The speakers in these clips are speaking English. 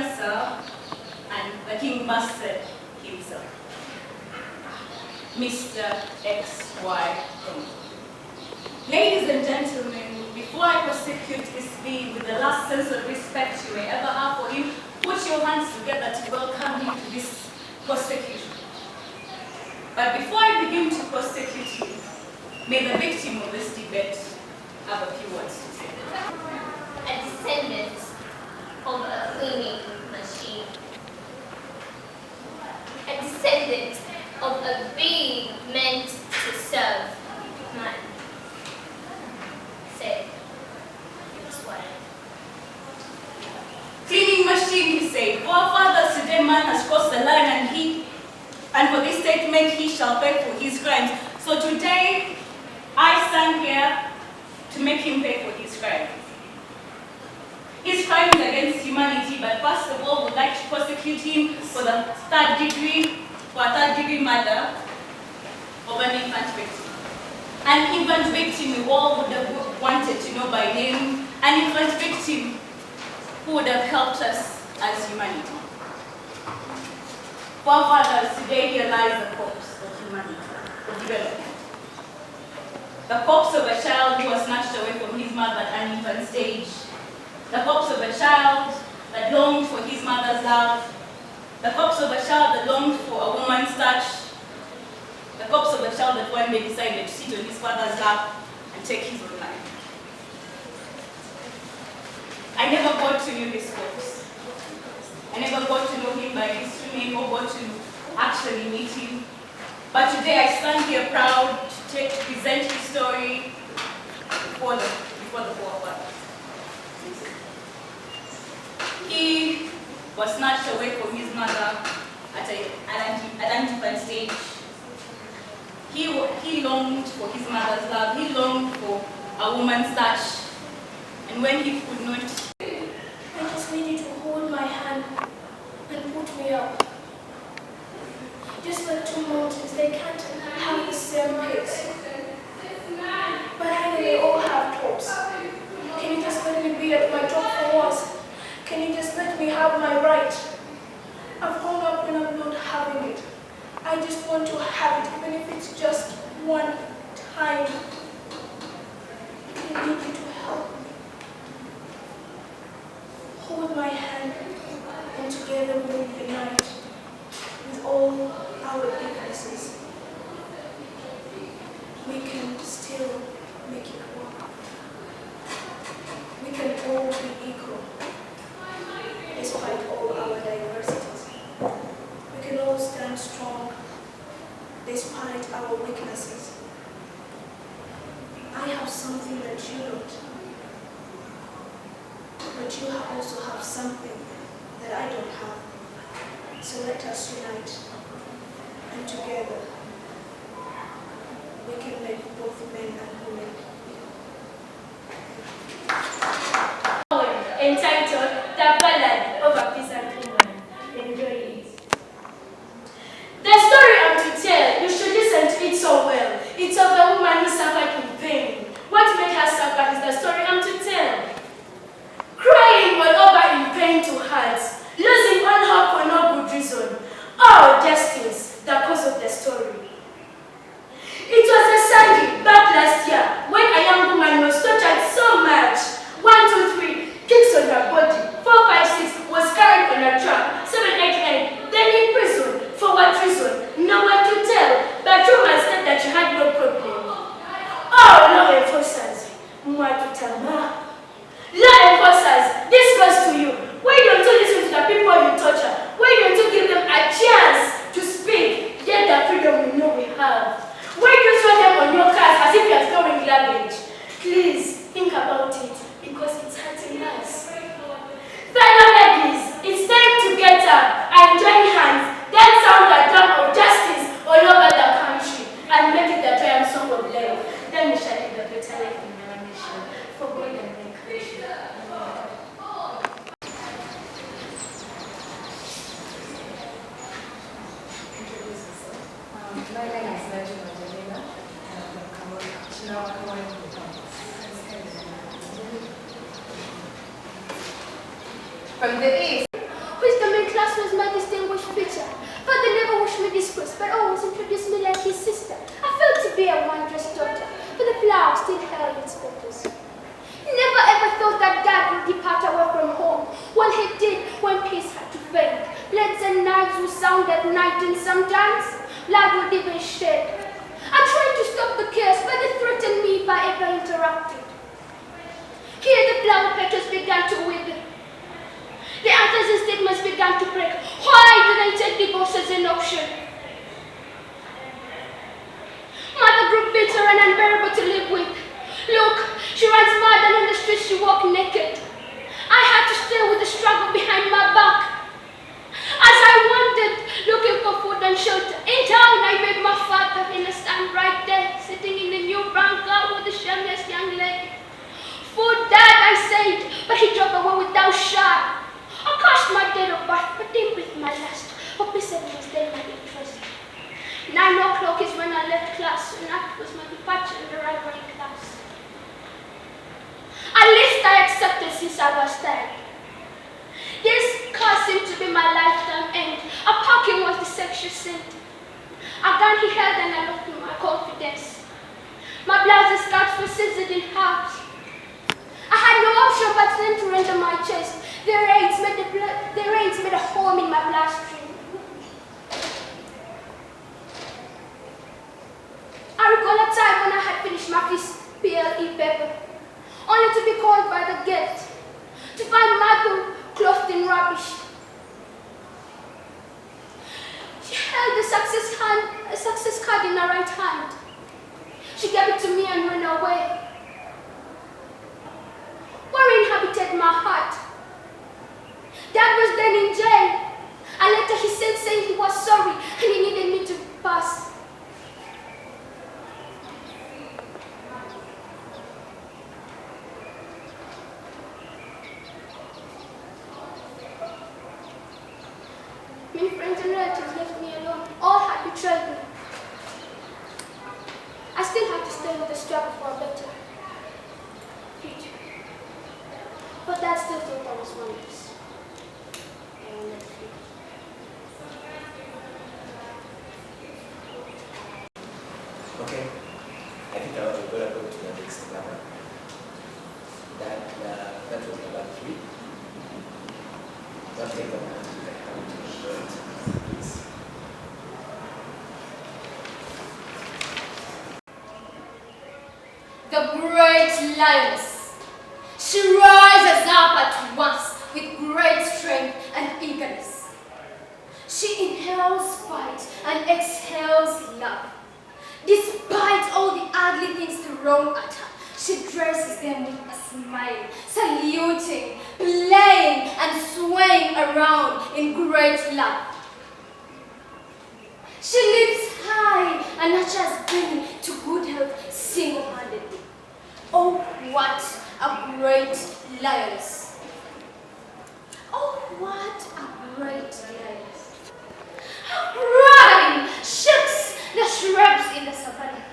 answer, and the king mastered himself. Mr. XY. Ladies and gentlemen, before I prosecute this being with the last sense of respect you may ever have for him, put your hands together to welcome him to this prosecution. But before I begin to prosecute him, may the victim of this debate have a few words to say. A descendant of a cleaning machine. A descendant of a being meant to serve man. Say, what? Cleaning machine, he said. Forefathers today man has crossed the line and for this statement he shall pay for his crimes. So today I stand here to make him pay for his crimes. His crimes against humanity, but first of all would like to prosecute him for the third degree murder of an infant victim. An infant victim we all would have wanted to know by name, an infant victim who would have helped us as humanity. Forefathers, today here lies the corpse of humanity, of development. The corpse of a child who was snatched away from his mother at an infant stage. The corpse of a child that longed for his mother's love. The corpse of a child that longed for a woman's touch. The corpse of a child that one day decided to sit on his father's lap and take his own life. I never got to know this corpse. I never got to know him by history name or got to actually meet him. But today I stand here proud to present his story before the forefathers. He was snatched away from his mother at an infant stage. He longed for his mother's love. He longed for a woman's touch. And when he could not, I just need you to hold my hand and put me up. Just like two mountains, they can't have the same pace. But I know they all have tops. Can you just let me be at my top for once? Can you just let me have my right? I've hung up when I'm not having it. I just want to have it, even if it's just one time. I need you to help me. Hold my hand, and together we'll unite with all our differences. We can still make it work. We can all be equal, despite all our diversities. We can all stand strong, despite our weaknesses. I have something that you don't, but you also have something that I don't have. So let us unite, and together we can make both men and women equal. Entitled The Ballad of a Peasant Woman. Enjoy it. The story I'm to tell, you should listen to it so well. It's of a woman who suffered in pain. What made her suffer is the story I'm to tell. Crying all over in pain to hearts, losing all hope for no good reason. Oh, justice, the cause of the story. It was a Sunday back last year when a young woman was tortured so much. 1, 2, 3, kicks on her body. 4, 5, 6 was carried on a truck. 7, 8, 9, then in prison. For what reason? No one to tell. But rumors said that she had no problem. Oh, law enforcers. More to tell. Law enforcers, this goes to you. Why don't you listen to the people you torture? Why don't you give them a chance to speak? Get the freedom we know we have. Why do you throw them on your cars as if you are throwing garbage? Please, think about it, because it's hurting us. Fellow ladies, it's time to get up and join hands, then sound the drum of justice all over the country, and make it the triumph song of life. Then we shall live a better life in our nation, for God and my country. My name is Najima. From the east, future. Father never wished me disgrace, but always introduced me like his sister. I felt to be a wondrous daughter, for the flower still held its petals. Never ever thought that Dad would depart away from home. Well, he did when peace had to fade. Blades and knives would sound at night, and sometimes blood would even shed. I tried to stop the chaos, but they threatened me if I ever interrupted. Here the flower petals began to wither. The answers and statements began to break. Why did I take divorce as an option? Mother grew bitter and unbearable to live with. Look, she runs mad, and on the streets she walked naked. I had to stay with the struggle behind my back. As I wandered, looking for food and shelter, in town I met my father in a stand right there, sitting in the new brown car with the shameless young lady. Food, Dad, I said, but he drove away without shot. I cast my date of birth, but didn't breathe my last. Hope he said it was then my interest. 9 o'clock is when I left class, and that was my departure in the rivalry class. At least I accepted since I was 10. This car seemed to be my lifetime end. A parking was the sexual sin. A gun he held, and I lost my confidence. My blouse and skirts were scissored in halves. I had no option but then to render my chest. The rains made a hole in my bloodstream. I recall a time when I had finished my PLE paper, only to be called by the gate, to find Mother clothed in rubbish. She held a success card in her right hand. She gave it to me and went away. Worry inhabited my heart. Dad was then in jail. And later he said saying he was sorry and he needed me to pass. Many friends and relatives left me alone. All had betrayed me. I still had to stay with the struggle for a better future. But Dad still thought I was wondrous. Okay, I think I will go to the next number. That was number 3. Don't take them out. Please. The great lioness. She rises up at once with great strength and eagerness. She inhales fight and exhales love. Despite all the ugly things thrown at her, she dresses them with a smile, saluting, playing, and swaying around in great love. She leaps high and nurtures Benny to good health single-handedly. Oh, what a great lioness! Oh, what a great lioness! Her cry shakes the shrubs in the savannah.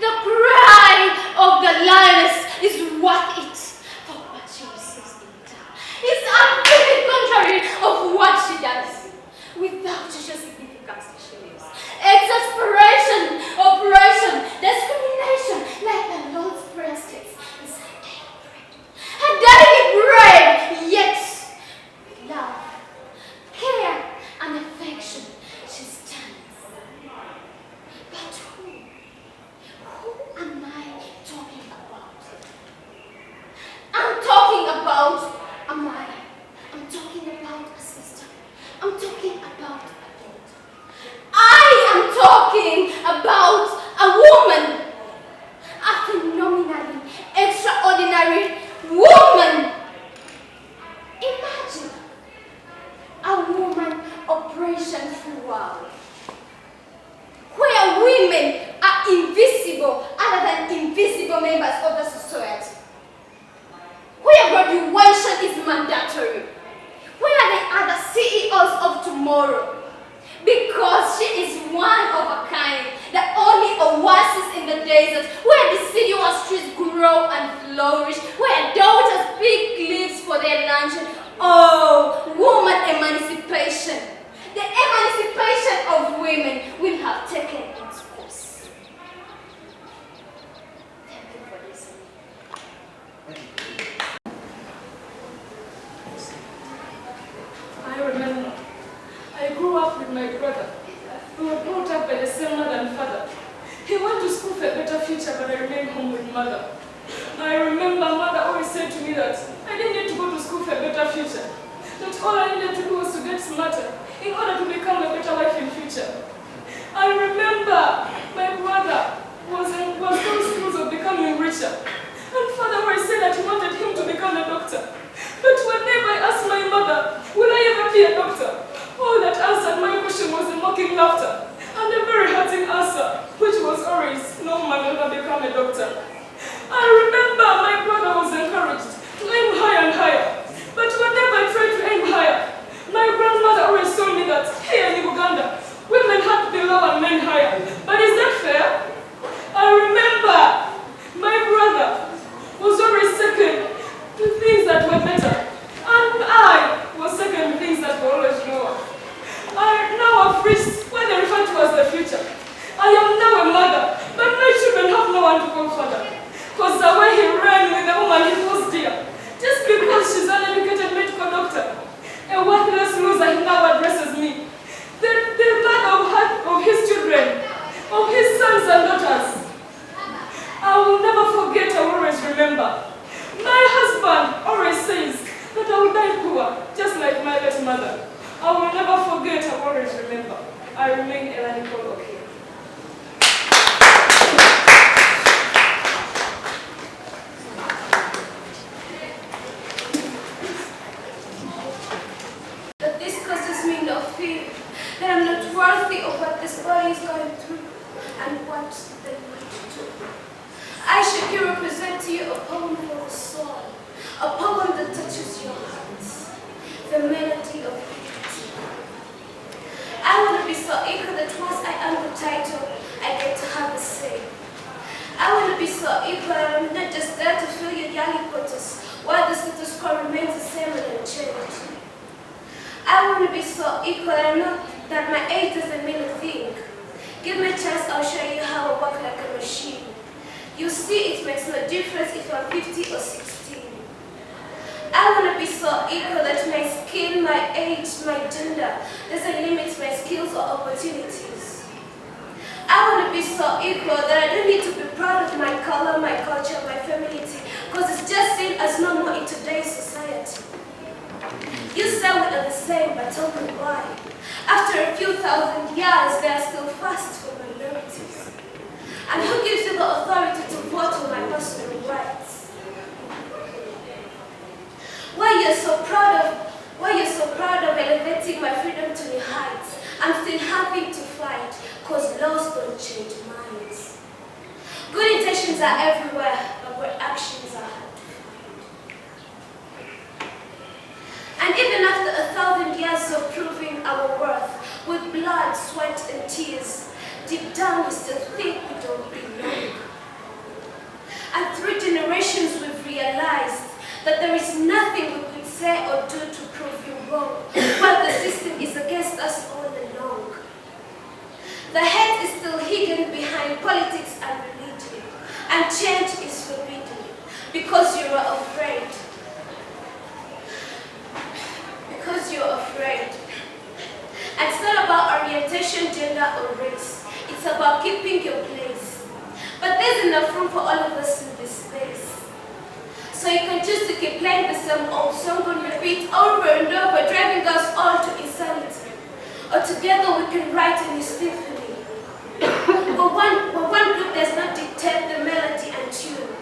The cry of the lioness is worth it for what she receives in return. It's a very contrary of what she does, without social significance she lives. Exasperation, oppression, discrimination, like the Lord's Prayer states, is her daily bread. Her daily bread, yet with love, care, and affection she stands. But who am I talking about? I'm talking about a mother. I'm talking about a sister. I'm talking about a daughter. I am talking about a woman. A phenomenally extraordinary woman. Imagine a woman operation throughout, where women are invisible other than invisible members of the society, where graduation is mandatory, where they are the CEOs of tomorrow, because she is one of a kind, the only oasis in the desert, where deciduous trees grow and flourish, where daughters pick leaves for their luncheon. Oh, woman emancipation, up with my brother. We were brought up by the same mother and father. He went to school for a better future, but I remained home with mother. I remember mother always said to me that I didn't need to go to school for a better future. That all I needed to do was to get smarter in order to become a better wife in future. I remember my brother was those skills of becoming richer. And father always said that he wanted him to become a doctor. But whenever I asked my mother, will I ever be a doctor? All that answered my question was a mocking laughter and a very hurting answer, which was always, no man will ever become a doctor. I remember my brother was encouraged to aim higher and higher. But whenever I tried to aim higher, my grandmother always told me that here in Uganda, women had to be low and men higher. But is that fair? I remember my brother was always second to things that were better, and I was second to things that were always lower. I now have reached what they refer to as the future. I am now a mother, but my children have no one to call father. Because the way he ran with the woman he was dear, just because she's an uneducated medical doctor, a worthless loser, he now addresses me. The mother of his children, of his sons and daughters. I will never forget, I will always remember. My husband always says that I will die poor, just like my late mother. I will never forget, I will always remember. I remain Elani Koloke. That this causes me no fear, that I'm not worthy of what this body is going through and what they might do. I should here represent to you a poem for the soul, a poem that touches your hearts, the melody of beauty. I want to be so eager that once I am the title, I get to have a say. I want to be so eager that I'm not just there to fill your young potters, while the status quo remains the same and unchanged. I want to be so equal that I know that my age doesn't mean a thing. Give me a chance, I'll show you how I work like a machine. You see, it makes no difference if I'm 50 or 16. I want to be so equal that my skin, my age, my gender doesn't limit my skills or opportunities. I want to be so equal that I don't need to be proud of my color, my culture, my femininity, because it's just seen as normal in today's society. You say we are the same, but tell me why. After a few thousand years, they are still fast for minorities. And who gives you the authority to vote on my personal rights? Why you're so proud of elevating my freedom to new heights, I'm still having to fight, because laws don't change minds. Good intentions are everywhere, but good actions are hard to find. And even after 1,000 years of proving our worth, with blood, sweat, and tears, deep down we still think we don't belong. And through generations we've realized that there is nothing we could say or do to prove you wrong, while the system is against us all along. The head is still hidden behind politics and religion, and change is forbidden because you are afraid. Because you're afraid. And it's not about orientation, gender, or race. It's about keeping your place. But there's enough room for all of us in this space. So you can choose to keep playing the same old song on repeat over and over, driving us all to insanity. Or together we can write a new symphony. But one group does not dictate the melody and tune.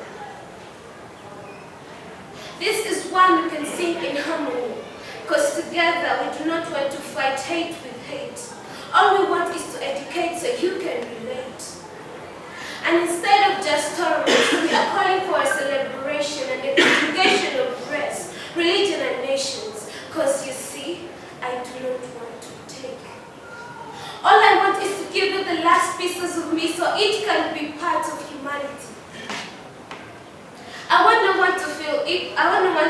This is one we can sing in harmony. Because together we do not want to fight hate with hate. All we want is to educate so you can relate. And instead of just tolerance, we are calling for a celebration and a conjugation of race, religion, and nations. Because you see, I do not want to take. All I want is to give you the last pieces of me so it can be part of humanity. I wouldn't want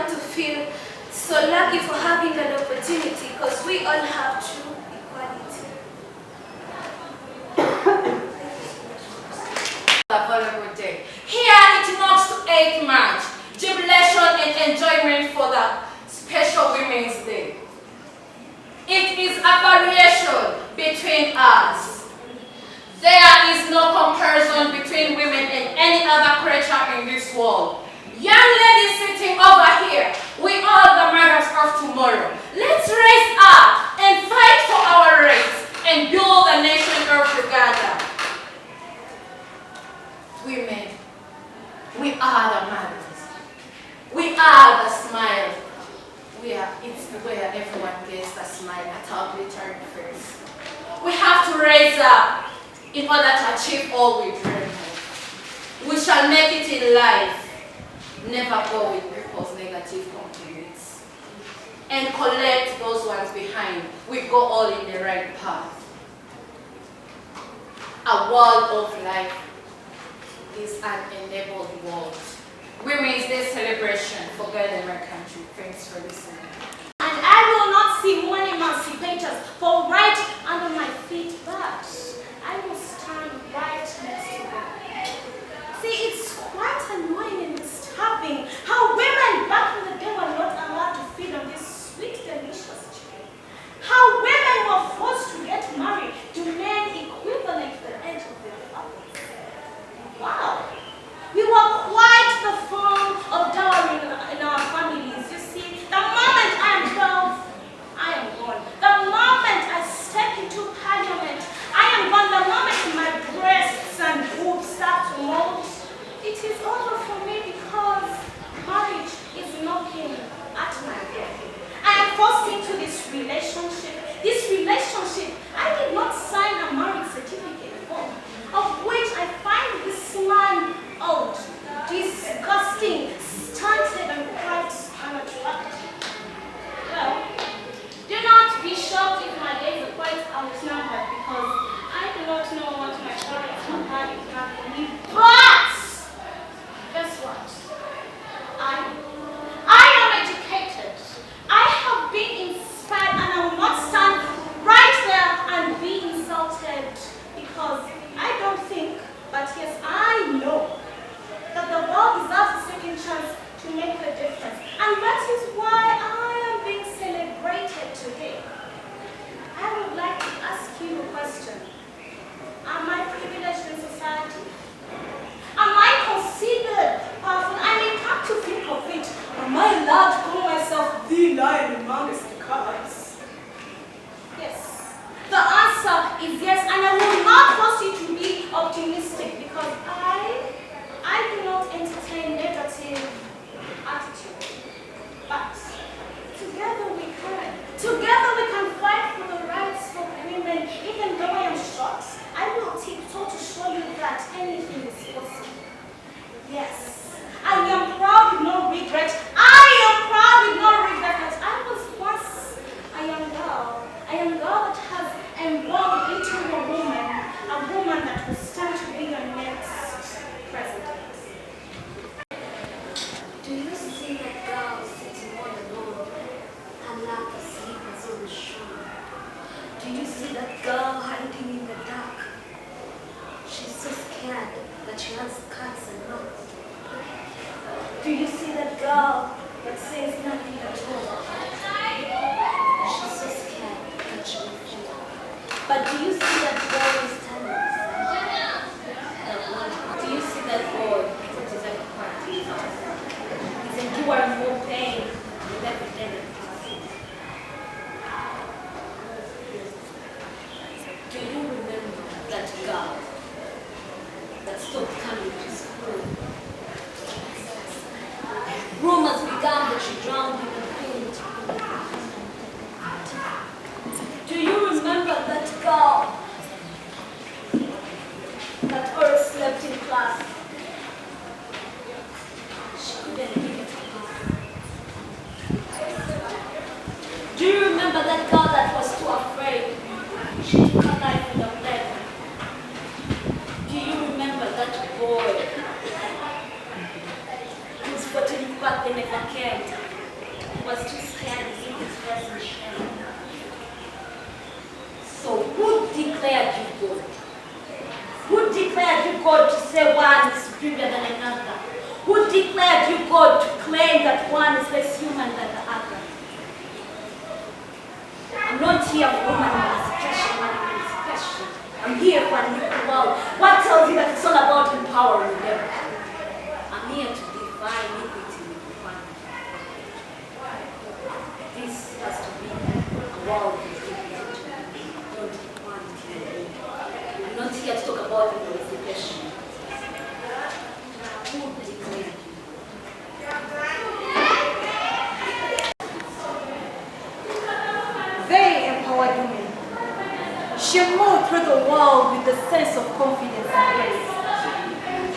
to feel so lucky for having an opportunity, because we all have true equality. Available day. Here it marks to 8th March, jubilation and enjoyment for the special Women's Day. It is a variation between us. There is no comparison between women and any other creature in this world. Young ladies sitting over here, we are the mothers of tomorrow. Let's rise up and fight for our rights and build a nation of Uganda. Women, we are the mothers. We are the smile. It's where everyone gets a smile at our glittering face. We have to raise up in order to achieve all we dream of. We shall make it in life. Never go with people's negative compliments. And collect those ones behind. We go all in the right path. A world of life is an enabled world. Women's Day celebration for God and my country. Thanks for listening. And I will not see women emancipators fall right under my feet, but I will stand right next to them. See, it's quite annoying and disturbing how women back in the day were not allowed to feed on this sweet, delicious chicken. How women were forced to get married to men equivalent to the age of their fathers. Wow! We were quite the form of dowry in our families. You see, the moment I am 12, I am gone. The moment I step into parliament, I am gone. The moment my breasts and boobs start to mold, it is over for me because marriage is knocking at my door. I am forced into this relationship. This relationship, I did not sign a marriage certificate form, of which I find this man out, disgusting, stunted, and quite unattractive. Well, do not be shocked if my days are quite outnumbered because I do not know what my parents have had in plan for me. But guess what? I am educated. I have been inspired, and I will not stand right there and be insulted because I don't think, but yes, I know that the world deserves a second chance to make a difference. And that is why I am being celebrated today. I would like to ask you a question. Am I privileged in society? Am I considered powerful? I mean, come to think of it, am I allowed to call myself the lion amongst the cubs? Yes. The answer is yes, and I will not force you to be optimistic because I do not entertain negative attitude. But together we can. Together we can fight for the rights of women. Even though I am short, I will tiptoe to show you that anything is possible. Yes, I am proud with no regret. I am proud with no regret that I was once a young girl. A young girl that has evolved into a woman that will stand to be your next president. Do you see that girl sitting all alone? Her lap of slippers on the shore. Do you see that girl hiding in the dark? She's so scared that she has cuts and knots. Do you see that girl that says nothing at all? She's so scared that she will fall. But do you see that boy who is standing beside her? Do you see that boy that is ever quiet? He's enduring more pain with every day that passes. Do you remember that girl that stopped coming to school? Rumors began that she drowned in the paint. Do you remember that girl that always slept in class? She couldn't give it to her. Do you remember that girl that was too afraid? She took her life without letter. Do you remember that boy whose fertility back they never cared? He was too scared to see his face in shame. So who declared you God? Who declared you God to say one is superior than another? Who declared you God to claim that one is less human than the other? I'm not here for woman emancipation. shit. I'm here for an equal world. What tells you that it's all about empowering them? I'm here to define equity with equality. This has to be a world of equity, not equality. We're not here to talk about emancipation. Who declared you? They empowered women. She moved through the world with a sense of confidence and grace.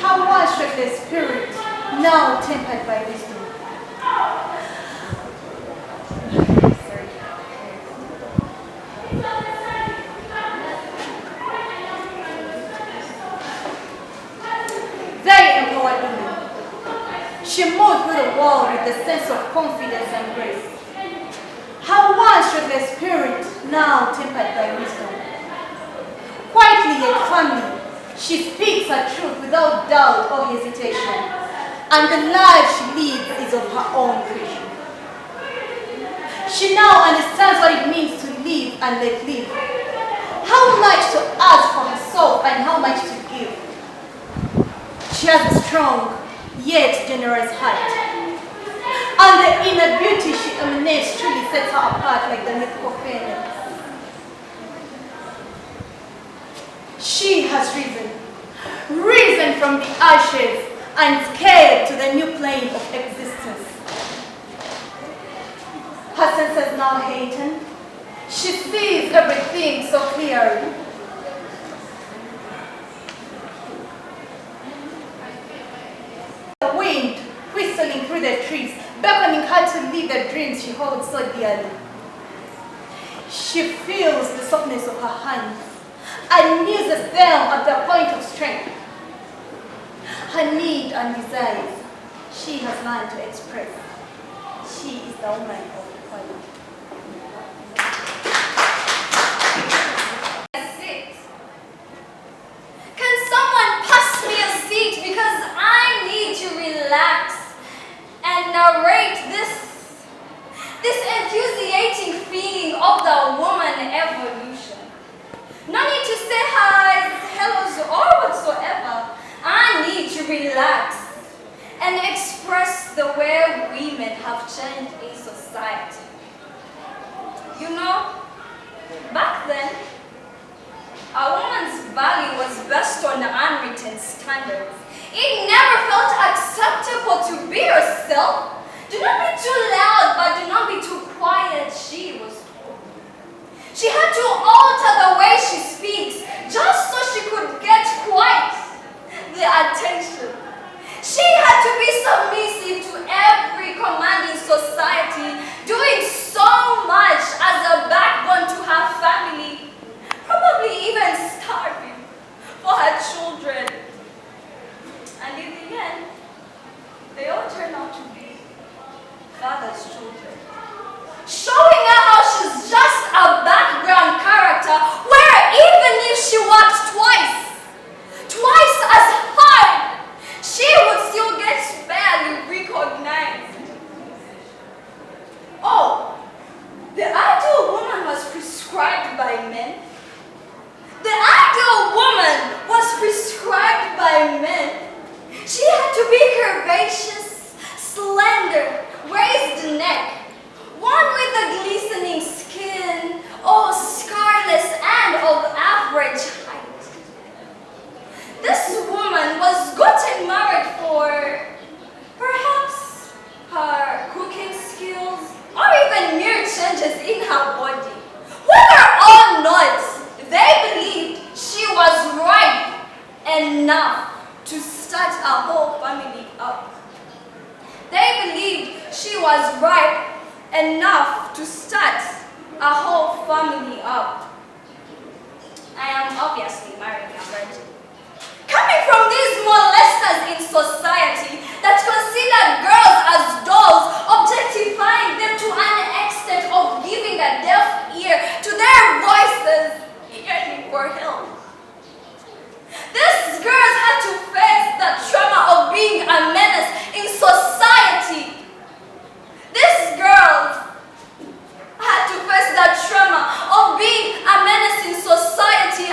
Her once reckless spirit, now tempered by wisdom. They empowered women. She moved through the world with a sense of confidence and grace. Her once reckless spirit, now tempered by wisdom. Quietly yet firmly, she speaks her truth without doubt or hesitation, and the life she leads is of her own creation. She now understands what it means to live and let live, how much to ask for herself and how much to give. She has a strong yet generous heart, and the inner beauty she emanates truly sets her apart like the mythical phoenix. She has risen from the ashes and scaled to the new plane of existence. Her senses now heightened. She sees everything so clearly. The wind whistling through the trees, beckoning her to live the dreams she holds so dearly. She feels the softness of her hands and uses them at the point of strength. Her need and desires, she has learned to express. She is the woman of equality. Can someone pass me a seat because I need to relax and narrate this enthusiastic feeling of the woman evolution? No need to say hi's, hellos, or whatsoever. I need to relax and express the way women have changed a society. You know, back then, a woman's value was based on unwritten standards. It never felt acceptable to be yourself. Do not be too loud, but do not be too quiet, she was told. She had to alter the way she speaks just so she could get quite the attention. She had to be submissive to every command in society, doing so much as a backbone to her family, probably even starving for her children. And in the end, they all turned out to be father's children, showing her how she's just a background character where even if she worked twice as hard, she would still get barely recognized. Oh, the ideal woman was prescribed by men. The ideal woman was prescribed by men. She had to be curvaceous, slender, raised neck, one with a glistening skin, all scarless and of average height. This woman was gotten married for perhaps her cooking skills or even mere changes in her body. Whether or not they believed she was ripe enough to start a whole family up. They believed she was ripe enough to start a whole family up. I am obviously married a virgin. Coming from these molesters in society that considered girls as dolls, objectifying them to an extent of giving a deaf ear to their voices, yearning for help. These girls had to face the trauma of being a menace in society. These girls had to face the trauma of being a menace in society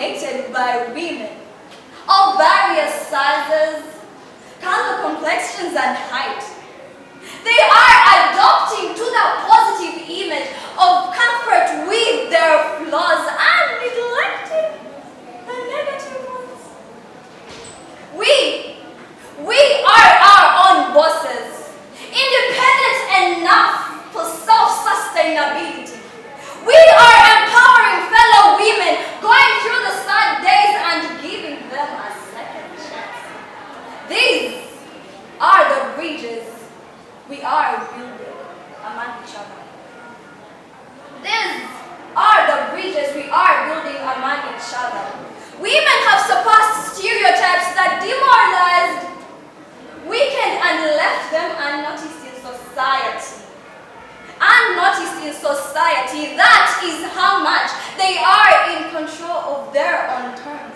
dominated by women of various sizes, color, complexions, and height. They are adopting to the positive image of comfort with their flaws and neglecting the negative ones. We are our own bosses, independent enough for self-sustainability. We are empowering fellow women, going through the sad days and giving them a second chance. These are the bridges we are building among each other. These are the bridges we are building among each other. Women have surpassed stereotypes that demoralized, weakened, and left them unnoticed in society. Unnoticed in society, that is how much they are in control of their own terms.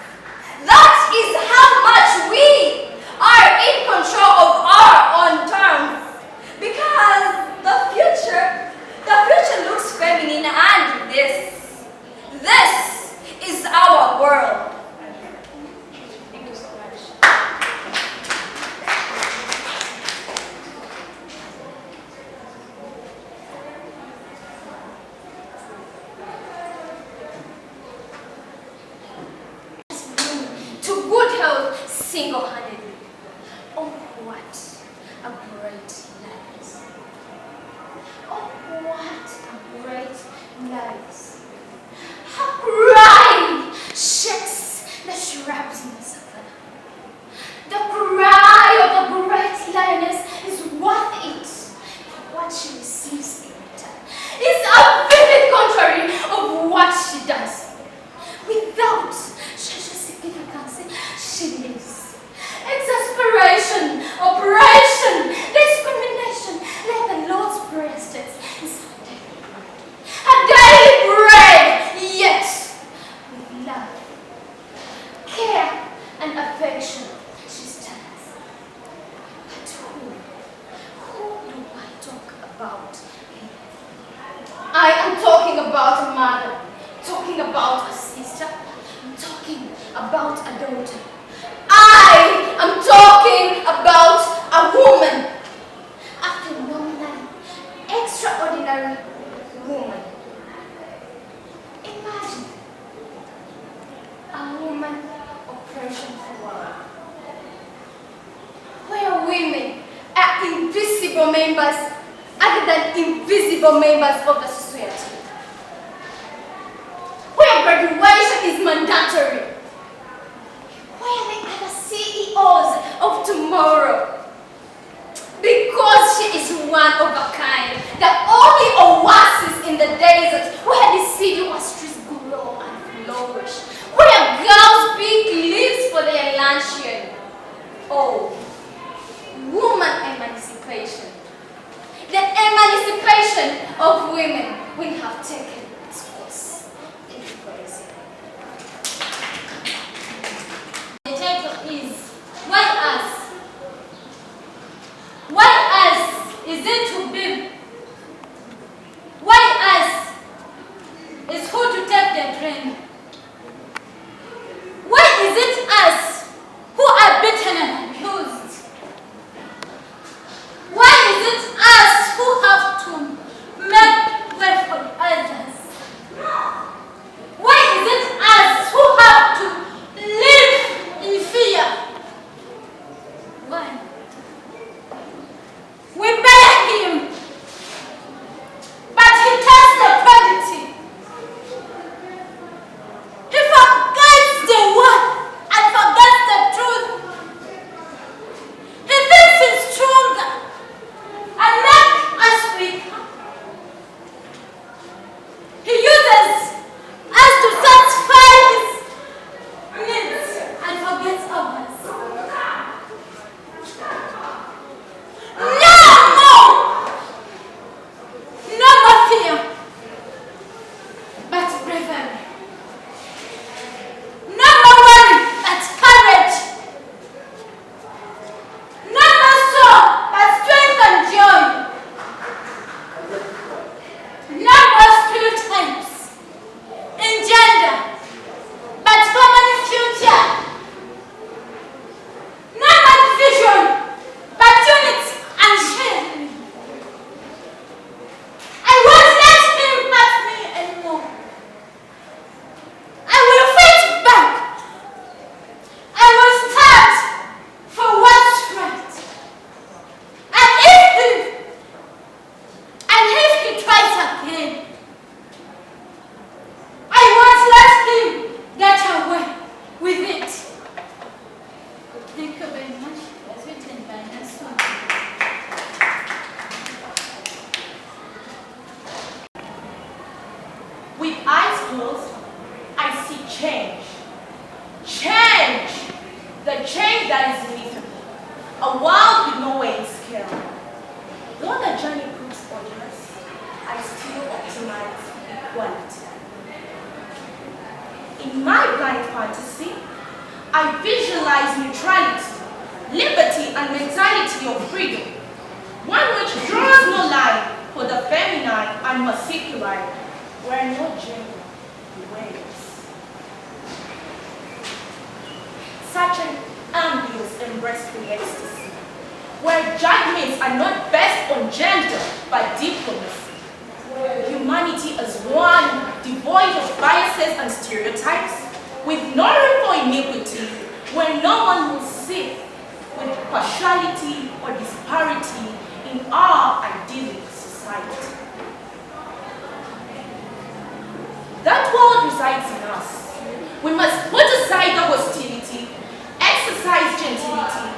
That is how much we are in control of our own terms. Because the future looks feminine, and this is our world. Thank you so much. To good health single-handedly. Oh, what a great life. Oh, what a great life. Her cry shakes the shrubs of her. The cry of a great lioness is worth it for what she receives in return. It's a vivid contrary of what she does. Without social significance, she lives. Exasperation, oppression, discrimination, like the Lord's Prayer states, is her daily bread, yet with love, care, and affection she stands. But who do I talk about here? I am talking about a mother, talking about a sister, I'm talking about a daughter. I am talking about a woman, a phenomenal, extraordinary woman. Imagine a woman oppression world, where women are invisible members other than invisible members of the society, where graduation is mandatory, where they are the CEOs of tomorrow. Because she is one of a kind, the only oasis in the desert where deciduous trees grow and flourish, where girls pick leaves for their luncheon. Oh, woman emancipation. The emancipation of women will have taken its course. Thank you for listening. Change! The change that is inevitable. A world with no weighing scale. Though the journey proves onerous, I still optimize equality. In my blind fantasy, I visualize neutrality, liberty, and mentality of freedom, one which draws no line for the feminine and masculine, where no gender waves. Such an ambience embraced with ecstasy, where judgments are not based on gender but diplomacy. Humanity as one, devoid of biases and stereotypes, with no room for iniquity, where no one will sit with partiality or disparity in our idyllic society. That world resides in us. We must put aside the hostility, exercise gentility,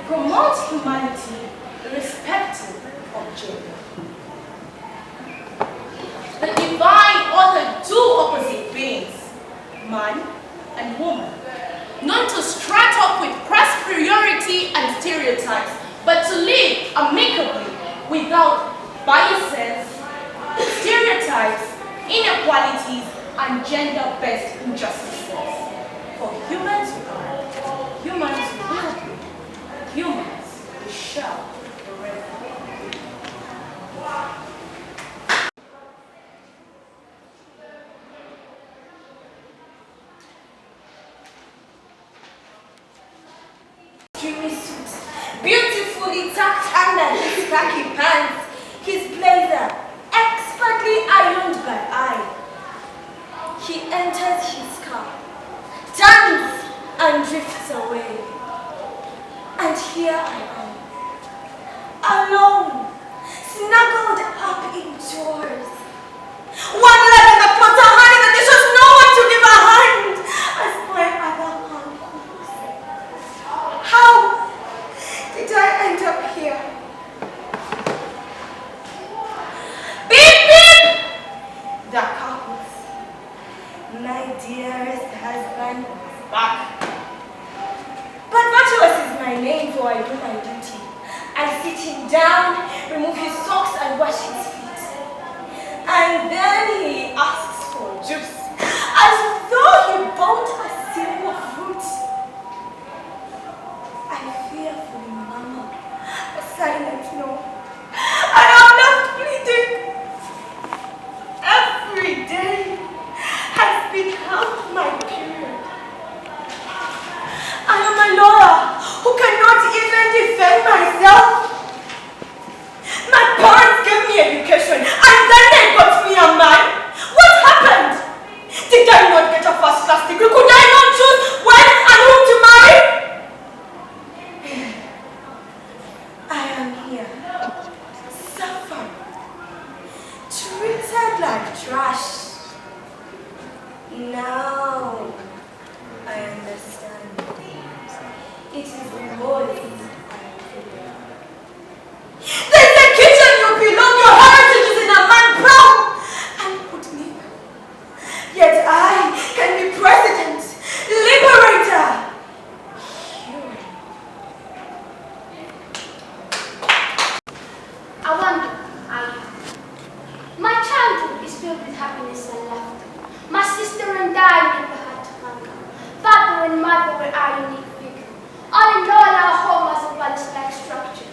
promote humanity irrespective of gender. The divine authored two opposite beings, man and woman, not to strut off with prosperity and stereotypes, but to live amicably without biases, stereotypes, inequalities, and gender-based injustices. For humans we are, humans we will be, humans we shall forever. Dreamy suit, beautifully tucked under his khaki pants, his blazer expertly ironed by eye. He enters his car, turns and drifts away. And here I am, alone, snuggled up indoors. One leg in the pot of honey that there was no one to give a hand as my other hand cooks. How did I end up here? Beep beep! The car hooks. My dearest husband is back. But virtuous is my name, so I do my duty. I sit him down, remove his socks and wash his feet. And then he asks for juice, as though he bought a simple fruit. I fear for him, Mama, a silent no. I am left bleeding. Every day has become my period. I am a lawyer who cannot even defend myself. My parents gave me education and then they got me a man. What happened? Did I not get a first-class degree? Could I not choose when and whom to marry? I am here, suffering, treated like trash. Now I understand. It is the voice I am feeling. There's a kitchen you belong, your heritage is in a man brown and put me. Yet I can be president, liberator, hero. I wonder, my childhood is filled with happiness and laughter. My sister and I never had to hunger. Father and mother were our unique figure. All in all, our home was a palace-like structure,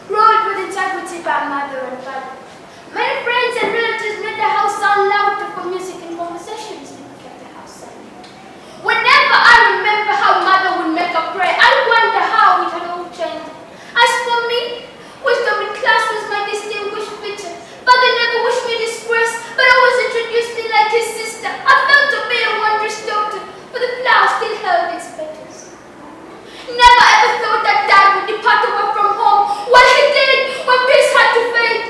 ruled with integrity by mother and father. Many friends and relatives made the house sound louder for music and conversations never kept the house silent. Whenever I remember how mother would make a prayer, I wonder how it had all changed. As for me, wisdom in class was my distinguished feature. Father never wished me disgrace, but always introduced me like his sister. I felt to be a wondrous daughter, but the flower still held its petals. Never ever thought that Dad would depart away from home. What he did when peace had to fade.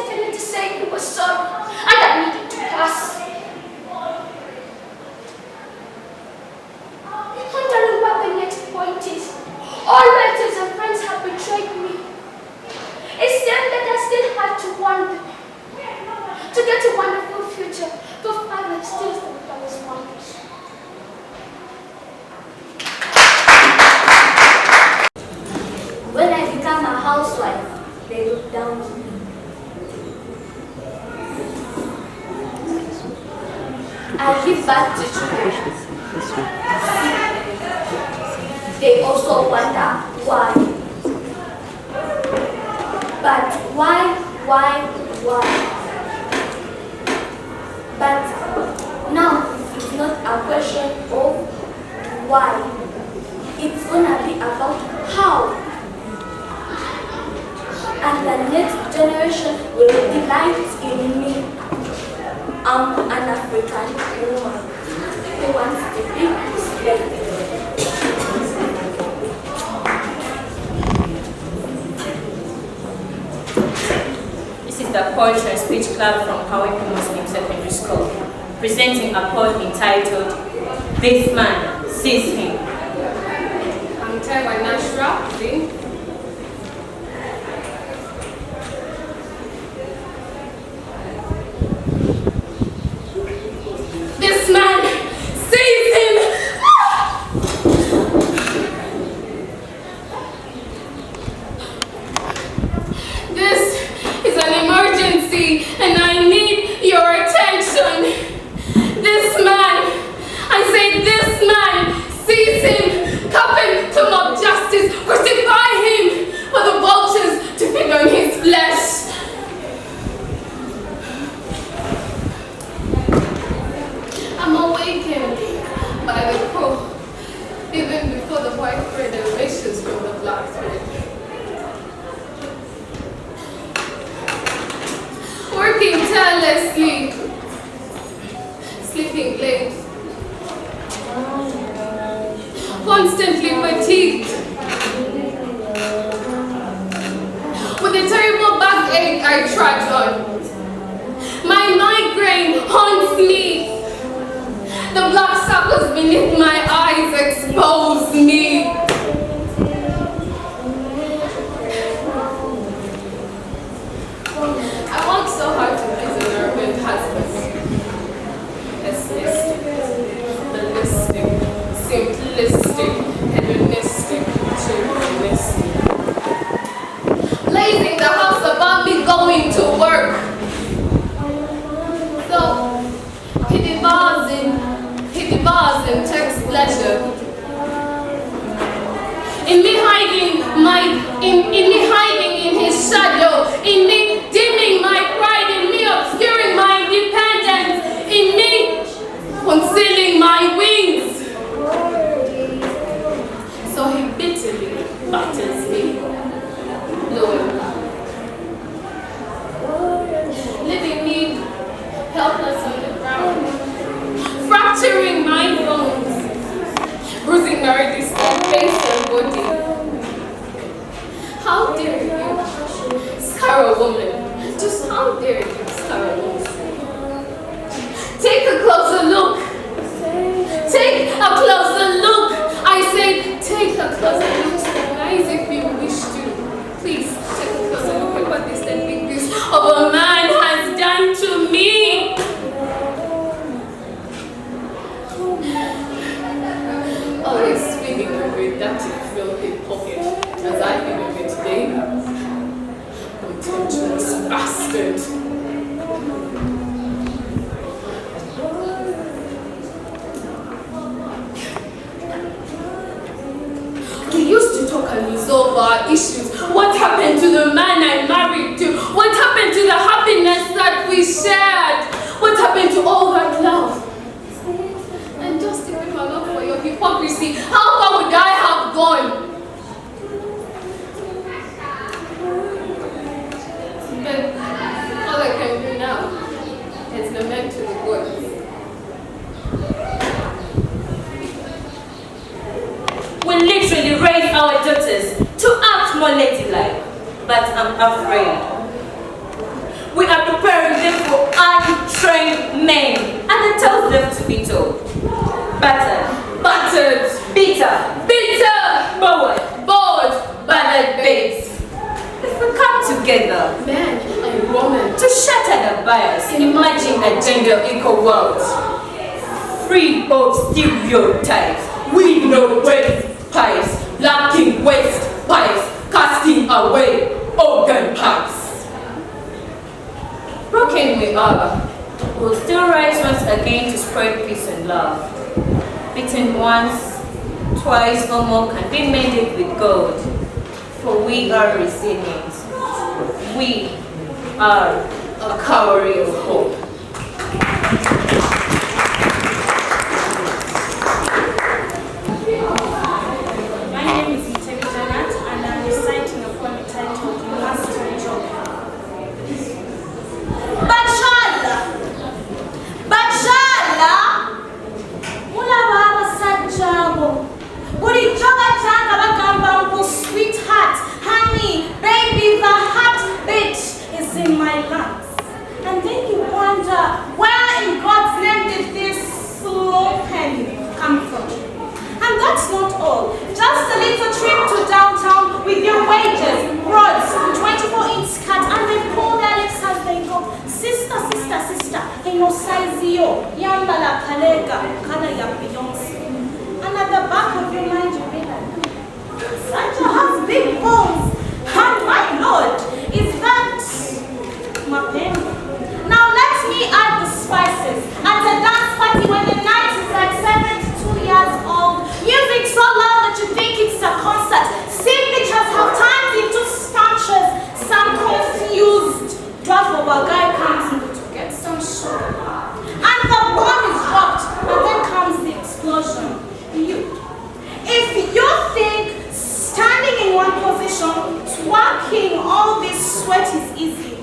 telling to say he was sorry and that needed to pass. Wondering what the next point is. All relatives and friends have betrayed me. It's them that I still had to warn them. To get a wonderful future, for father still thought I was wonders. When I become a housewife, they look down on me. I give back to children. They also wonder why. But why? But now it's not a question of why. It's gonna be about how. And the next generation will delight in me. I'm an African woman who wants to be respected. This is the Poetry and Speech Club from Kaweku Muslim Secondary School, presenting a poem entitled, This Man Sees Him. I'm Taiwan Nashra, This man sees him. This is an emergency and I need your attention. This man, I say this man sees him, cuff him to mob justice, crucify him for the vultures to feed on his flesh. I'm awakened by the crow, even before the white thread emerges from the black thread. Working tirelessly, sleeping late, constantly fatigued, with a terrible backache I trudge on. My migraine haunts me. The black circles beneath my eyes expose me. I work so hard to please an urban husband. Pessimistic, ballistic, simplistic, hedonistic, chauvinistic. Blazing the house above me, going to work. So, he devours and takes pleasure in me hiding in his shadow, in me dimming my pride, in me obscuring my independence, in me concealing my wings. So he bitterly batters me, blowing back, leaving me helpless on the ground, fracturing my bones, bruising my already small face and body. How dare you scar a woman? Just how dare you scar a woman? Take a closer look. Take a closer look. I said, take a closer look to my eyes if you wish to. Please take a closer look at what this deadly piece of a man has done to me. Always spinning over that filthy pocket as I think of it today. Contemptuous bastard. We used to talk and resolve our issues. What happened to the man I married to? What happened to the happiness that we shared? What happened to all that love? And just if it were not for your hypocrisy, how far would I have gone? But all I can do now is lament to the gods. We literally raise our daughters to act more ladylike, but I'm afraid. We trained men, and it tells them to be told. Battered, battered, bitter, bitter, bored, battered babes. If we come together, Man and woman, to shatter the bias, imagine a gender equal world, free of stereotypes, with no waste pipes, lacking waste pipes, casting away organ pipes. Broken we are, we'll still rise once again to spread peace and love. Beaten once, twice or more can be mended with gold, for we are resilient. We are a cavalry of hope. My name is Janat, and I'm reciting a poem entitled You Must Enjoy. Bachala, mula baba sajabo. Buri joga janga bagamba mbu sweetheart, honey, baby, the heartbeat is in my lungs. And then you wonder, where in God's name did this slow penny come from? And that's not all. Just a little trip to downtown with your wages, rods, 24-inch skirt, and they pull their lips as they go. Sister, sister, sister, in your size yo, yamba la kalega, kala ya Beyonce. And at the back of your mind you realize, Sancho has big bones. And my lord, is that Mapemba? Now let me add the spices. At a dance party when the night is like 72 years old, music so loud that you think it's a concert. Signatures have turned into stanches. Some confused dwarf of a guy comes in to get some sugar. And the bomb is dropped, and then comes the explosion. If you think standing in one position, twerking all this sweat is easy,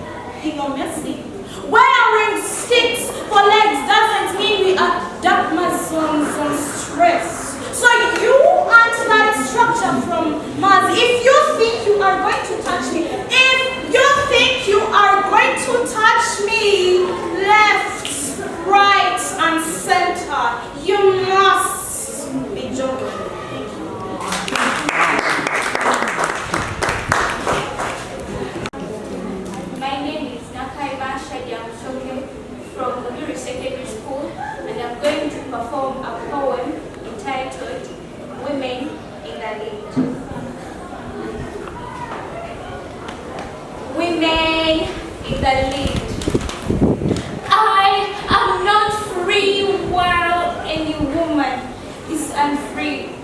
then you're messy. Wearing sticks for legs doesn't mean we are dark muscles on stress. So you aren't like structure from Mars. If you think you are going to touch me, if you think you are going to touch me, left, right, and center, you must be joking. My name is Nakaiba Shadiamshoke from the Guru Secondary School, and I'm going to perform a poem entitled Women in the Lead. Women in the lead. I am not free while any woman is unfree.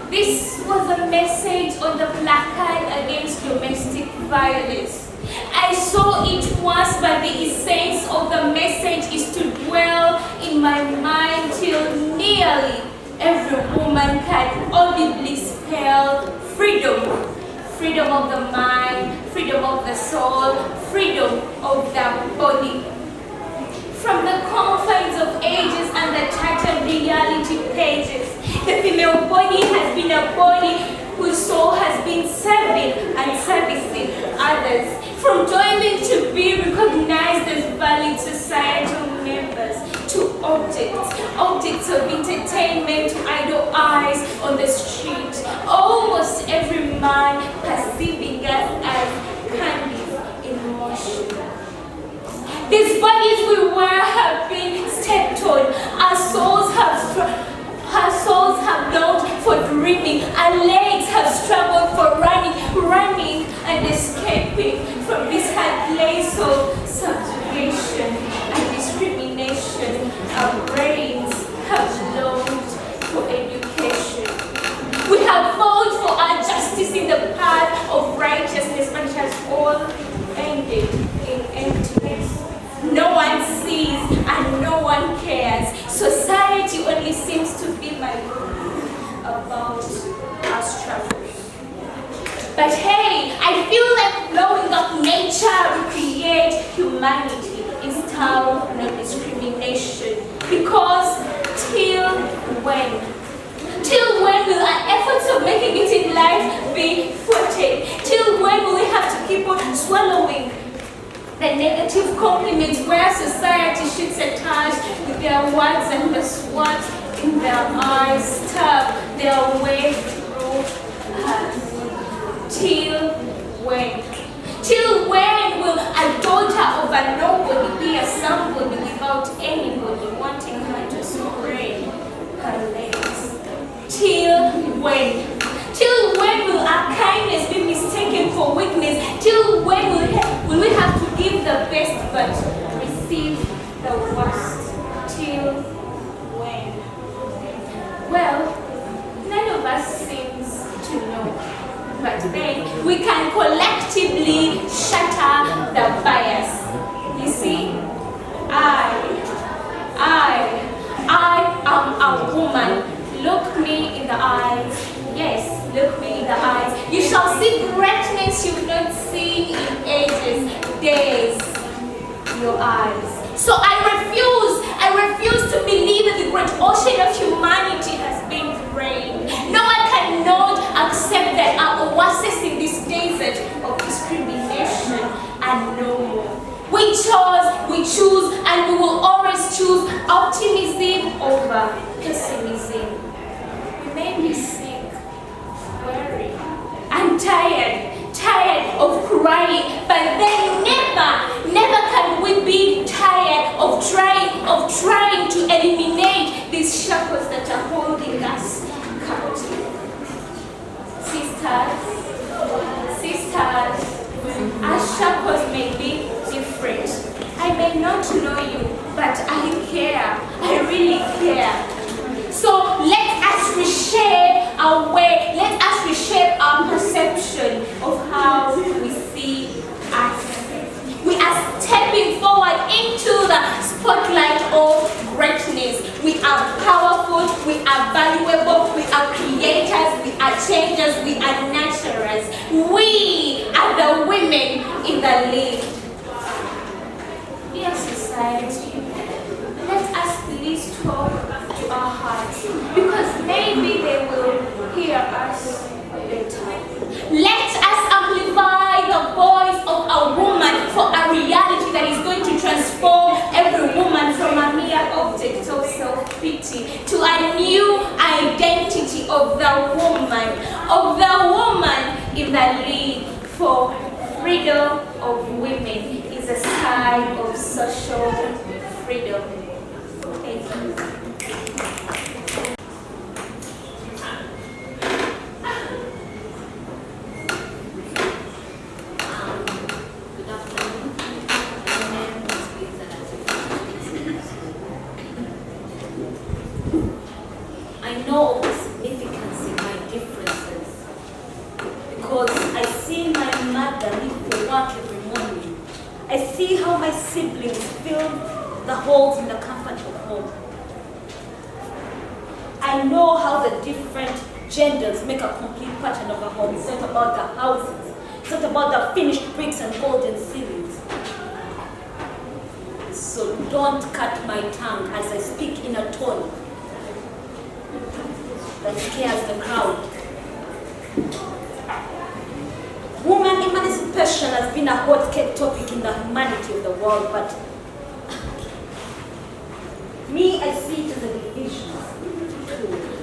This was a message on the placard against domestic violence. I saw it once, but the essence of the message is to dwell in my mind till nearly every woman can audibly spell freedom. Freedom of the mind, freedom of the soul, freedom of the body. From the confines of ages and the tattered reality pages, the female body has been a body whose soul has been serving and servicing others. From toiling to be recognized as valid societal members, to objects of entertainment to idle eyes on the street. Almost every man perceiving us as candies in motion. These bodies we wear have been stepped on. Our souls have longed for dreaming. Our legs have struggled for running and escaping from this hard place of subjugation and discrimination. Our brains have longed for education. We have fought for our justice in the path of righteousness, but it has all ended in emptiness. No one sees and no one cares. Society only seems to be my world about our struggles. But hey, I feel like blowing up nature to create humanity in style, no discrimination. Because till when? Till when will our efforts of making it in life be thwarted? Till when will we have to keep on swallowing the negative compliments where society shoots at us with their words and the swat in their eyes, stab their way through us. Till when? Till when will a daughter of a nobody be a somebody without anybody wanting her to spread her legs? Till when? Till when will our kindness be mistaken for weakness? Till when will we have to give the best but receive the worst? Till when? Well, none of us seems to know. But then we can collectively shatter the bias. You see, I am a woman. Look me in the eyes. Yes, look me in the eyes. You shall see greatness you've not seen in ages, days. Your eyes. So I refuse to believe that the great ocean of humanity has been drained. No one cannot accept that our oasis in this desert of discrimination and no more. We choose, and we will always choose optimism over pessimism. We may be sick, weary, and tired of crying, but then never can we be tired of trying to eliminate these shackles that are holding us captive. Sisters, our shackles may be different. I may not know you, but I care. I really care. So let us reshape our way, let us reshape our perception of how we see us. We are stepping forward into the spotlight of greatness. We are powerful, we are valuable, we are creators, we are changers, we are nurturers. We are the women in the lead. Dear society, let us please talk to our hearts, because maybe they will hear us better. Let us amplify the voice of a woman for a reality that is going to transform every woman from a mere object of self-pity to a new identity of the woman in the lead. For freedom of women is a sign of social freedom. Thank you. I know of the significance in my differences because I see my mother leave for work every morning. I see how my siblings fill the holes in the comfort of home. I know how the different genders make a complete pattern of a home. It's not about the houses. It's not about the finished bricks and golden ceilings. So don't cut my tongue as I speak in a tone that scares the crowd. Woman emancipation has been a hot cake topic in the humanity of the world, but me, I see it as a division.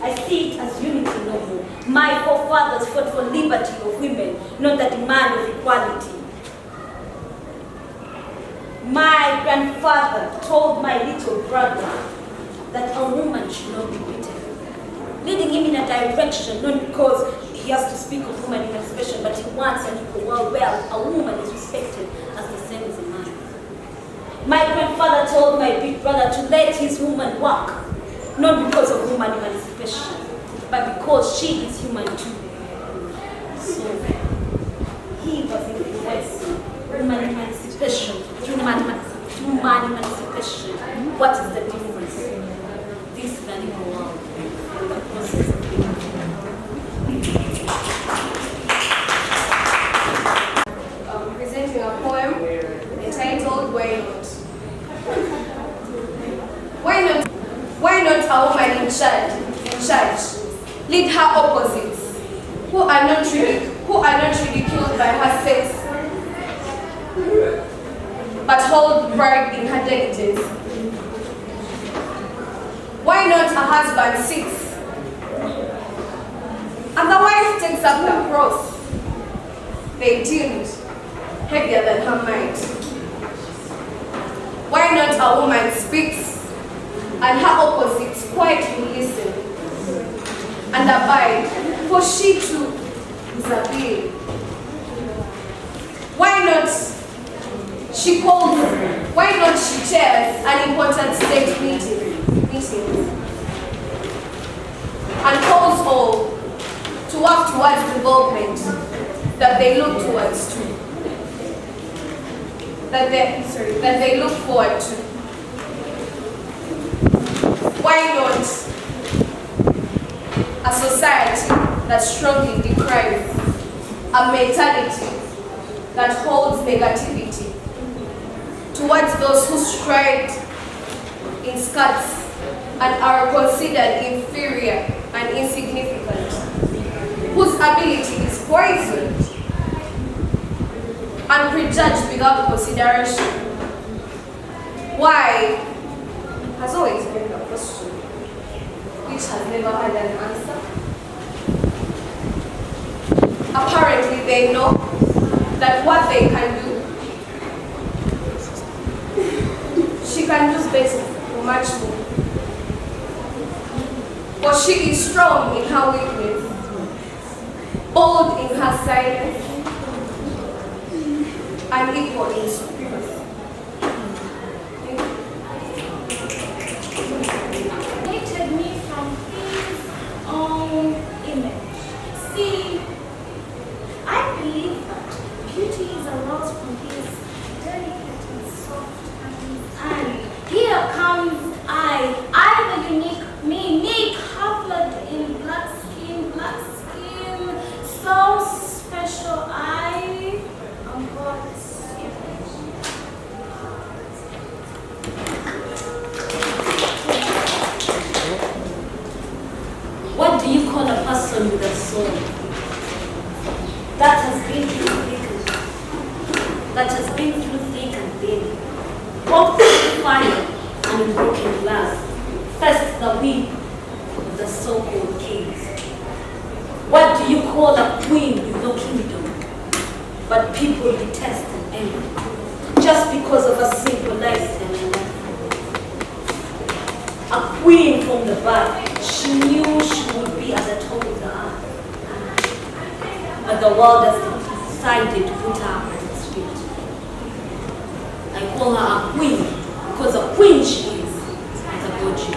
I see it as unity no more. My forefathers fought for liberty of women, not the demand of equality. My grandfather told my little brother that a woman should not be beaten, leading him in a direction not because he has to speak of woman emancipation, but he wants an equal world where a woman is respected as the same as a man. My grandfather told my big brother to let his woman work, not because of woman emancipation, but because she is human too. So he was influencing woman emancipation through man emancipation. What is the difference? This is an equal world. The process of presenting a poem entitled Why Not? Why not a woman in charge? Lead her opposites who are not ridiculed by her sex. but hold pride in her dignity? Why not a husband sits and the wife takes up the cross they deemed heavier than her mind? Why not a woman speaks and her opposites quietly listen and abide, for she too is a being? Why not she calls, why not she chairs an important state meetings and calls all to work towards development that they look towards to, that they look forward to? Why not a society that strongly decries a mentality that holds negativity towards those who stride in skirts and are considered inferior and insignificant, whose ability is poisoned and prejudged without consideration? Why has always been a question which has never had an answer. Apparently they know that what they can do, she can do better or much more. For she is strong in her weakness, bold in her silence, and equal in supremacy. Created me from his own image. See, I believe that beauty is aroused from his delicate and soft hands. And here comes I the unique covered in black skin, so special. I am God's image. What do you call a person with a soul that has been through thick and thin, walked through fire and in broken glass, faced the whip of the so-called kings? What do you call a queen with no kingdom, but people detest and envy just because of a simple lifestyle? A queen from the birth, she knew she would be at the top of the earth. But the world has decided to put her at its feet. I call her a queen because a queen she is, and a god she is.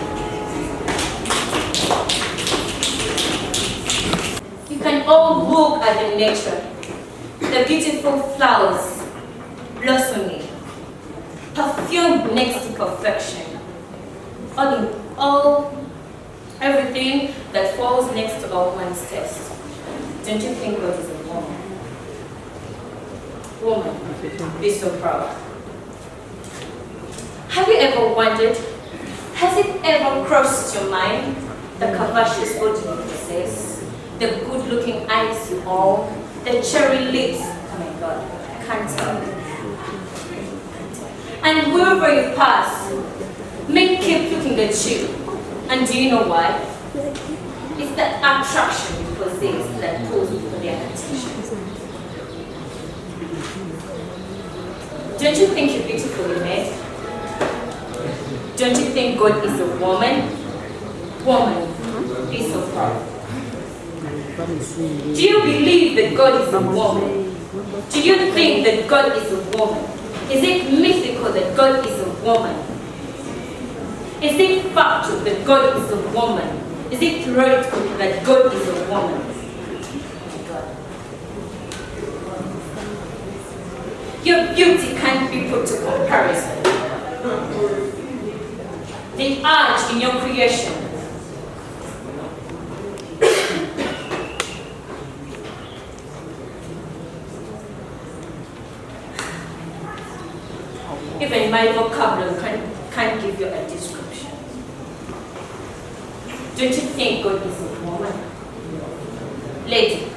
You can all look at the nature, the beautiful flowers blossoming, perfumed next to perfection. Everything that falls next to a woman's taste. Don't you think God is a woman? Woman, be so proud. Have you ever wondered, has it ever crossed your mind, the curvaceous body you possess, the good-looking eyes you own, the cherry lips? Oh my God, I can't tell you. And wherever you pass, men keep looking at you. And do you know why? It's the attraction you possess that pulls for their attention. Don't you think you're beautifully made? Don't you think God is a woman? Woman, be so proud. Do you believe that God is a woman? Do you think that God is a woman? Is it mythical that God is a woman? Is it factual that God is a woman? Is it theoretical that God is a woman? Your beauty can't be put to comparison. The urge in your creation. Even my vocabulary can't give you a description. Don't you think God is a woman? Lady,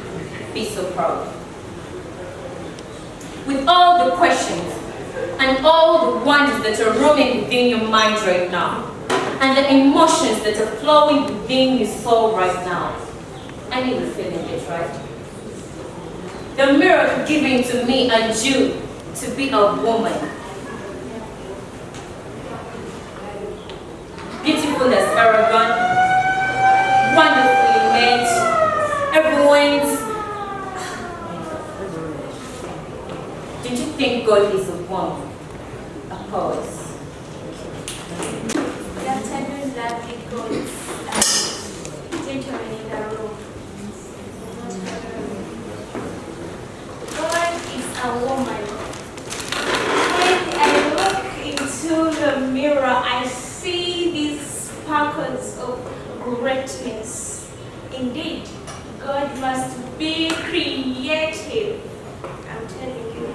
be so proud. With all the questions and all the wonders that are roaming within your mind right now, and the emotions that are flowing within your soul right now. I need you feeling it, right? The miracle given to me and you to be a woman. Beautiful as Aragon, wonderfully made, everyone's. Did you think God is a woman? A pause. Good afternoon, lovely gods, gentlemen in the room. God is a woman. When I look into the mirror, I see these sparkles of greatness. Indeed, God must be creative. I'm telling you.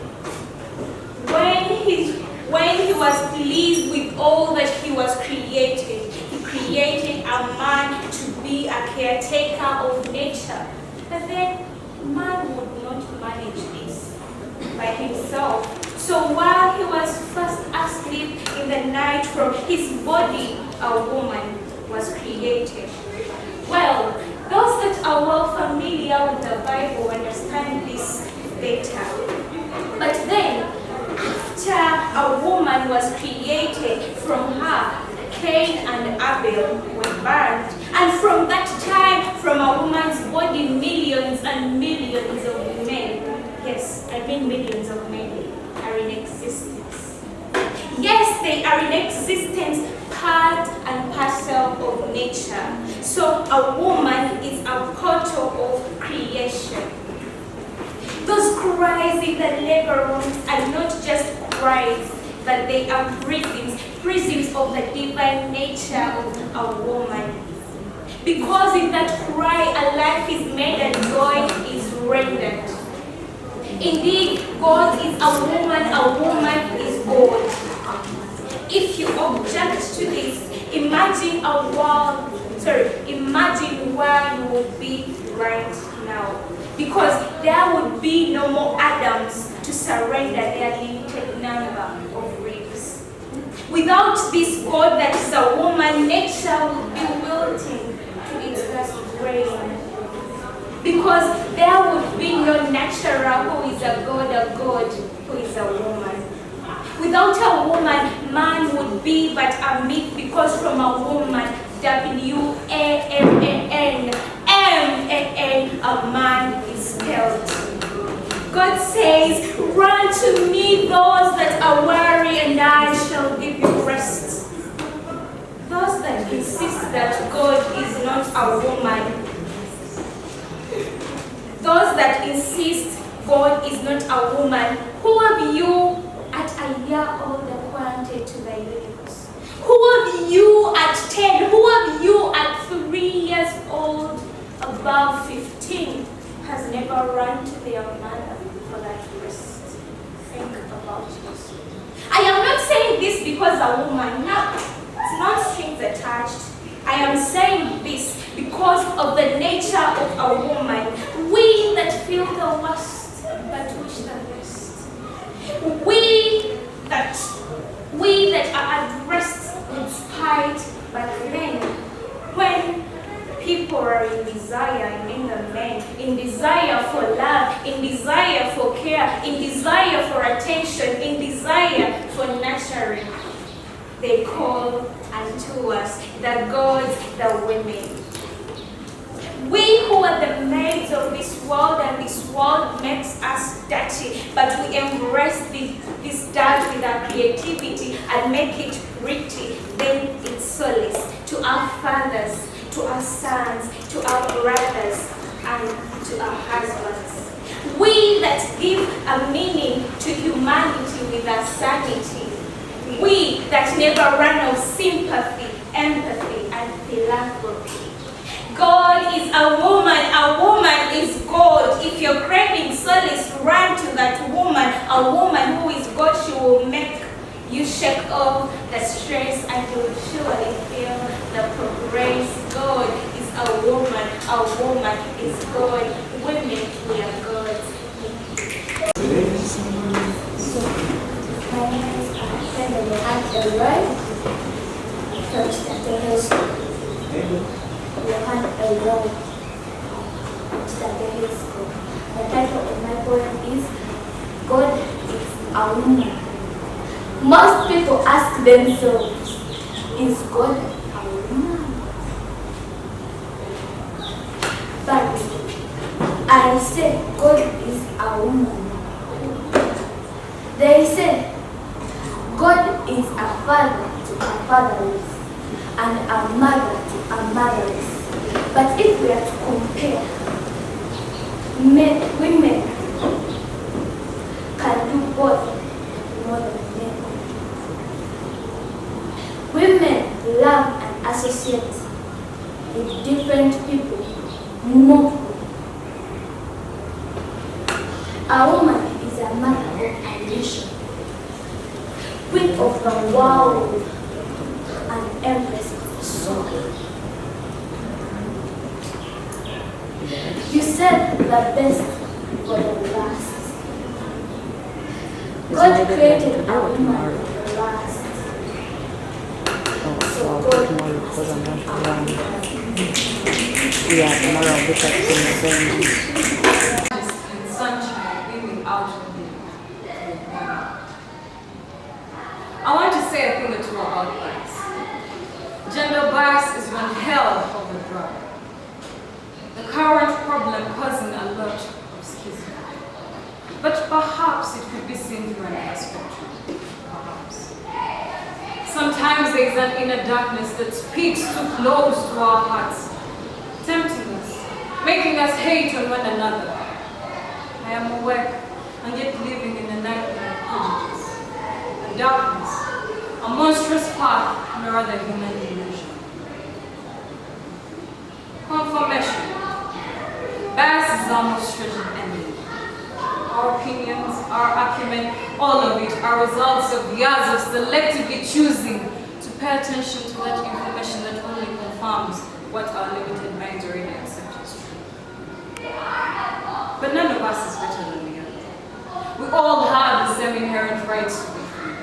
When he was pleased with all that he was creating, he created a man to be a caretaker of nature. But then man would not manage this by himself. So while he was fast asleep in the night, from his body a woman was created. Well, those that are well familiar with the Bible understand this better. But then, after a woman was created, from her, Cain and Abel were burned. And from that time, from a woman's body, millions and millions of men, yes, I mean millions of men, are in existence. Yes, they are in existence, part and parcel of nature. So a woman is a portal of creation. Those cries in the labor rooms are not just cries, but they are prisms of the divine nature of a woman. Because in that cry, a life is made and joy is rendered. Indeed, God is a woman is God. If you object to this, imagine imagine where you would be right now. Because there would be no more Adams to surrender their limited number of ribs. Without this God that is a woman, nature would be wilting to its last grain. Because there would be no natural who is a God who is a woman. Without a woman, man would be but a myth, because from a woman, W-A-M-A-N, a man is spelled. God says, run to me those that are weary, and I shall give you rest. Those that insist that God is not a woman, those that insist God is not a woman, who of you at a year old acquainted to thy lips? Who of you at 10? Who of you at 3 years old, above 15, has never run to their mother for that rest? Think about it. I am not saying this because a woman, no, it's not strings attached. I am saying this because of the nature of a woman. We that feel the worst, but wish the best. We that are at rest in spite, but then when people are in desire, I mean the men, in desire for love, in desire for care, in desire for attention, in desire for nurturing, they call unto us the gods, the women. We who are the maids of this world, and this world makes us dirty, but we embrace this dirt with our creativity and make it pretty. Then it's solace to our fathers, to our sons, to our brothers, and to our husbands. We that give a meaning to humanity with our sanity. We that never run of sympathy, empathy, and philanthropy. God is a woman is God. If you're craving solace, run to that woman. A woman who is God, she will make you shake off the stress, and you will surely feel the progress. God is a woman is God. Women, we are gods. So, I My name is Benjamin Elroy. First at the hill school. Johan Elroy. First at the hill school. The title of my poem is God is a Woman. Most people ask themselves, is God a woman? But I say God is a woman. They say God is a father to a fatherless and a mother to a motherless. But if we are to compare, women can do both more than men. Women love and associate with different people more. A woman is a mother of a nation, queen of the world, and empress of the soul. You said the best for the last. God created a woman for the last. So God Because I'm not around. Yeah, tomorrow I'll be back to the same. And sunshine beaming out of me. I want to say a thing or two about bias. Gender bias is one hell of a drug. The current problem causing a lot of schism. But perhaps it could be seen through another spectrum. Perhaps. Sometimes there is an inner darkness that speaks too close to our hearts, tempting us, making us hate on one another. I am awake and yet living in a nightmare of prejudice, a darkness, a monstrous path, and a rather human illusion. Confirmation. Bias is our most treasured enemy. Our opinions, our acumen, all of it are results of years of selectively choosing to pay attention to that information that only confirms what our limited minds already accept as true. But none of us is better than the other. We all have the same inherent rights to be free.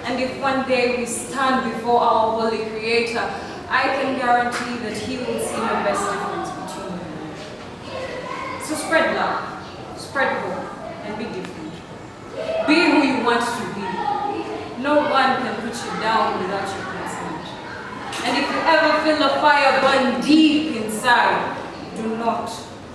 And if one day we stand before our holy Creator, I can guarantee that He will see the best difference between them. So spread love, spread hope, and be different. Be who you want to be. No one can put you down without your consent. And if you ever feel a fire burn deep inside, do not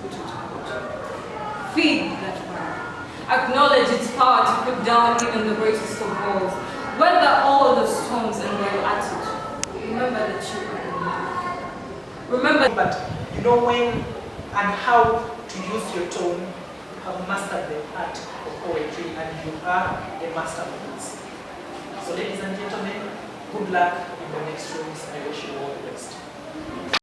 put it out. Feed that fire. Acknowledge its power to put down even the greatest of walls. Weather all the storms and while at it, remember that you are enough. Remember, but you know when and how to use your tone. You have mastered the art of poetry and you are a master of this. So ladies and gentlemen, good luck in the next rooms. I wish you all the best.